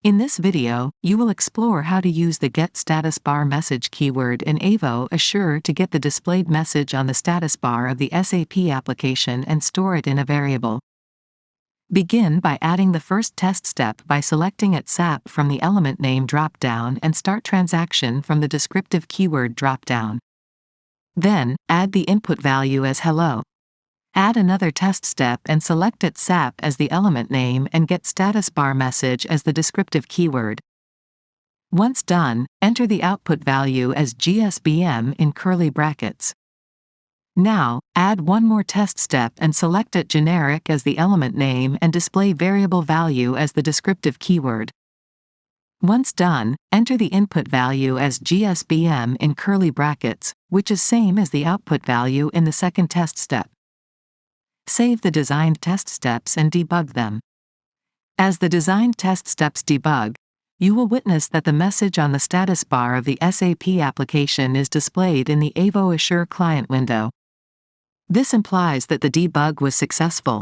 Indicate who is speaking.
Speaker 1: In this video, you will explore how to use the Get Status Bar message keyword in Avo Assure to get the displayed message on the status bar of the SAP application and store it in a variable. Begin by adding the first test step by selecting at SAP from the element name dropdown and start transaction from the descriptive keyword dropdown. Then, add the input value as hello. Add another test step and select at SAP as the element name and get status bar message as the descriptive keyword. Once done, enter the output value as GSBM in curly brackets. Now, add one more test step and select at generic as the element name and display variable value as the descriptive keyword. Once done, enter the input value as GSBM in curly brackets, which is same as the output value in the second test step. Save the designed test steps and debug them. As the designed test steps debug, you will witness that the message on the status bar of the SAP application is displayed in the Avo Assure Client window. This implies that the debug was successful.